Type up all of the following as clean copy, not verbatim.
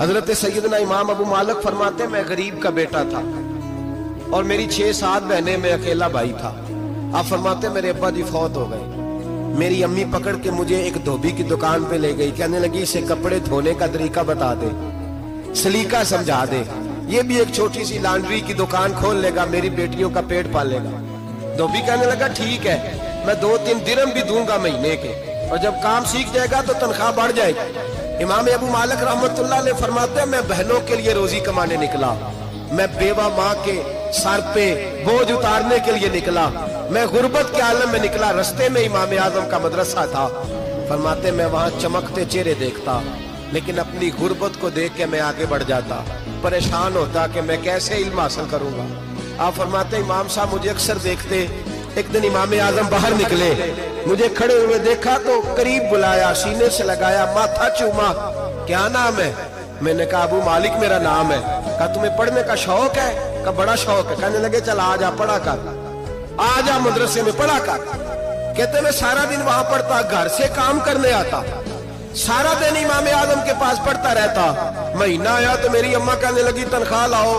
حضرت سیدنا امام ابو مالک فرماتے ہیں میں غریب کا بیٹا تھا اور میری 6-7 بہنیں، میں اکیلا بھائی تھا۔ آپ فرماتے ہیں میرے ابا جی فوت ہو گئے، میری امی پکڑ کے مجھے ایک دھوبی کی دکان پہ لے گئی، کہنے لگی اسے کپڑے دھونے کا طریقہ بتا دے، سلیقہ سمجھا دے، یہ بھی ایک چھوٹی سی لانڈری کی دکان کھول لے گا، میری بیٹیوں کا پیٹ پالے گا۔ دھوبی کہنے لگا ٹھیک ہے، میں 2-3 درہم بھی دوں گا مہینے کے، اور جب کام سیکھ جائے گا تو تنخواہ بڑھ جائے گی۔ امام ابو مالک رحمت اللہ علیہ فرماتے ہیں میں بہنوں کے لیے روزی کمانے نکلا، میں بیوہ ماں کے سر پہ بوجھ اتارنے کے لیے نکلا، میں غربت کے عالم میں نکلا۔ رستے میں امام اعظم کا مدرسہ تھا، فرماتے میں وہاں چمکتے چہرے دیکھتا، لیکن اپنی غربت کو دیکھ کے میں آگے بڑھ جاتا، پریشان ہوتا کہ میں کیسے علم حاصل کروں گا۔ آپ فرماتے امام صاحب مجھے اکثر دیکھتے، ایک دن امام اعظم باہر نکلے، مجھے کھڑے ہوئے دیکھا تو قریب بلایا، سینے سے لگایا، ماتھا چوما، کیا نام ہے؟ میں نے کہا ابو مالک میرا نام ہے۔ کہا تمہیں پڑھنے کا شوق ہے؟ کہا بڑا شوق ہے۔ کہنے لگے چل آ جا پڑھا کر، آ جا مدرسے میں پڑھا کر۔ کہتے میں سارا دن وہاں پڑھتا، گھر سے کام کرنے آتا، سارا دن امام اعظم کے پاس پڑھتا رہتا۔ مہینہ آیا تو میری اماں کہنے لگی تنخواہ لاؤ۔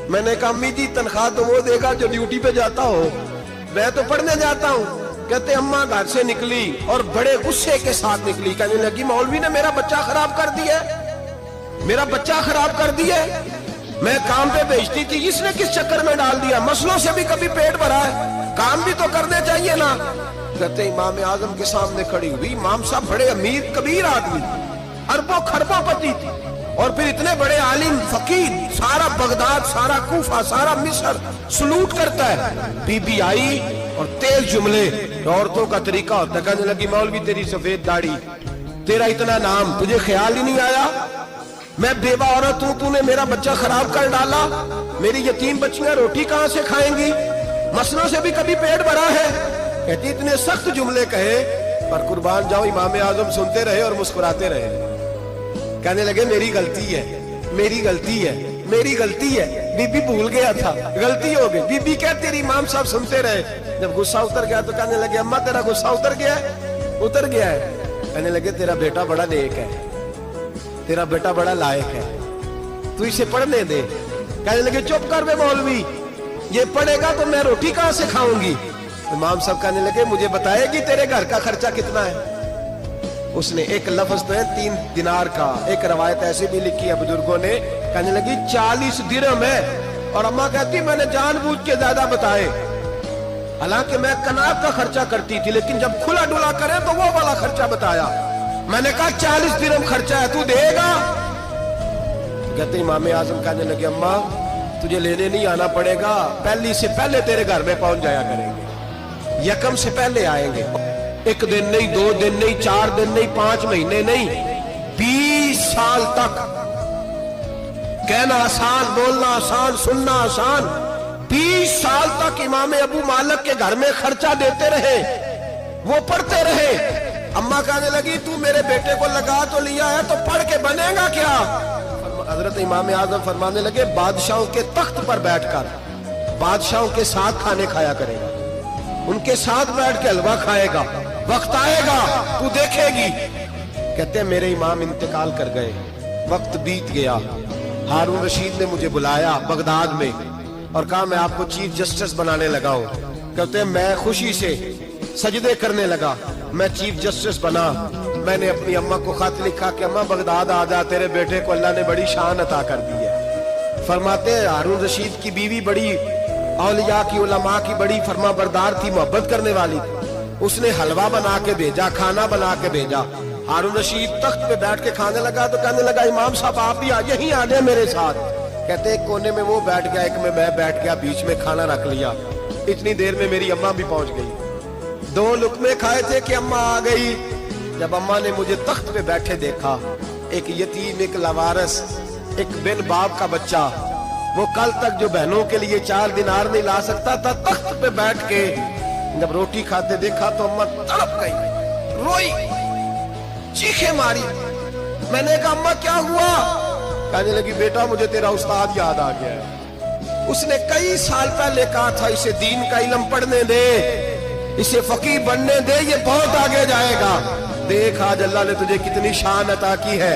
میں نے کہا امی جی تنخواہ تو وہ دے گا جو ڈیوٹی پہ جاتا ہو، میں تو پڑھنے جاتا ہوں۔ کہتے اماں گھر سے نکلی اور بڑے غصے کے ساتھ نکلی، کہنے لگی مولوی نے میرا بچہ خراب کر دیا، میرا بچہ خراب کر دیا، میں کام پہ بھیجتی تھی، اس نے کس چکر میں ڈال دیا، مسلوں سے بھی کبھی پیٹ بھرا ہے، کام بھی تو کرنے چاہیے نا۔ کہتے امام اعظم کے سامنے کھڑی ہوئی، امام صاحب بڑے امیر کبیر آدمی، اربوں خربوں پتی تھی، اور پھر اتنے بڑے عالم فقیر، سارا بغداد، سارا کوفہ، سارا مصر سلوٹ کرتا ہے۔ بی بی آئی اور تیز جملے، عورتوں کا طریقہ ہوتا ہے، کہنے لگی مولوی تیری سفید داڑھی، تیرا اتنا نام، تجھے خیال ہی نہیں آیا میں بیوہ عورت ہوں، تو نے میرا بچہ خراب کر ڈالا، میری یتیم بچیاں روٹی کہاں سے کھائیں گی، مسلوں سے بھی کبھی پیٹ بھرا ہے۔ کہتی اتنے سخت جملے کہے پر قربان جاؤ امام اعظم سنتے رہے اور مسکراتے رہے۔ کہنے لگے میری غلطی ہے، میری غلطی ہے، میری غلطی ہے، بی بی بھول گیا تھا، غلطی ہو گئی۔ بی بی کہتی رہی، امام صاحب سنتے رہے۔ جب غصہ اتر گیا تو کہنے لگے اماں تیرا غصہ اتر گیا ہے؟ اتر گیا ہے۔ کہنے لگے تیرا بیٹا بڑا نیک ہے، تیرا بیٹا بڑا لائق ہے، تو اسے پڑھنے دے۔ کہنے لگے چپ کر بے مولوی، یہ پڑھے گا تو میں روٹی کہاں سے کھاؤں گی؟ امام صاحب کہنے لگے مجھے بتائے گی تیرے گھر کا خرچہ کتنا ہے؟ اس نے ایک لفظ تو ہے 3 دینار کا، ایک روایت ایسی بھی لکھی ہے بزرگوں نے، کہنے لگی 40 درہم ہے، اور اماں کہتی میں نے جان بوجھ کے زیادہ بتائے، حالانکہ میں کناب کا خرچہ کرتی تھی، لیکن جب کھلا ڈلا کرے تو وہ والا خرچہ بتایا۔ میں نے کہا 40 درہم خرچہ ہے، تو دے گا؟ کہتے امام اعظم کہنے لگے اماں تجھے لینے نہیں آنا پڑے گا، پہلی سے پہلے تیرے گھر میں پہنچ جایا کریں گے، یکم سے پہلے آئیں گے، 1 دن نہیں، 2 دن نہیں، 4 دن نہیں، 5 مہینے نہیں، 20 سال تک۔ کہنا آسان، بولنا آسان، سننا آسان، 20 سال تک امام ابو مالک کے گھر میں خرچہ دیتے رہے، وہ پڑھتے رہے۔ اماں کہنے لگی تو میرے بیٹے کو لگا تو لیا ہے تو پڑھ کے بنے گا کیا؟ حضرت امام اعظم فرمانے لگے بادشاہوں کے تخت پر بیٹھ کر بادشاہوں کے ساتھ کھانے کھایا کرے گا، ان کے ساتھ بیٹھ کے حلوہ کھائے گا، وقت آئے گا تو دیکھے گی۔ کہتے ہیں میرے امام انتقال کر گئے، وقت بیت گیا، ہارون رشید نے مجھے بلایا بغداد میں اور کہا میں آپ کو چیف جسٹس بنانے لگا ہوں۔ کہتے ہیں میں خوشی سے سجدے کرنے لگا، میں چیف جسٹس بنا۔ میں نے اپنی اماں کو خط لکھا کہ اماں بغداد آ جا، تیرے بیٹے کو اللہ نے بڑی شان عطا کر دی ہے۔ فرماتے ہیں ہارون رشید کی بیوی بڑی اولیاء کی، علماء کی بڑی فرما بردار تھی، محبت کرنے والی تھی، اس نے حلوہ بنا کے بھیجا، کھانا بنا کے بھیجا۔ ہارون رشید تخت پہ بیٹھ کے کھانے لگا تو کہنے لگا امام صاحب آپ بھی یہیں آ جائیں میرے ساتھ۔ کہتے ایک کونے میں وہ بیٹھ گیا، ایک میں بیٹھ گیا، بیچ میں کھانا رکھ لیا۔ اتنی دیر میں میری اماں بھی پہنچ گئی، 2 لقمے کھائے تھے کہ اماں آ گئی۔ جب اماں نے مجھے تخت پہ بیٹھے دیکھا، ایک یتیم، ایک لاوارث، ایک بن باپ کا بچہ، وہ کل تک جو بہنوں کے لیے 4 دینار نہیں لا سکتا تھا، تخت پہ بیٹھ کے جب روٹی کھاتے دیکھا تو اماں تڑپ گئی، روئی، چیخیں ماری۔ میں نے کہا اماں کیا ہوا؟ کہنے لگی بیٹا مجھے تیرا استاد یاد آ گیا ہے، اس نے کئی سال پہلے کہا تھا اسے دین کا علم پڑھنے دے، اسے فقیہ بننے دے، یہ بہت آگے جائے گا۔ دیکھ آج اللہ نے تجھے کتنی شان عطا کی ہے،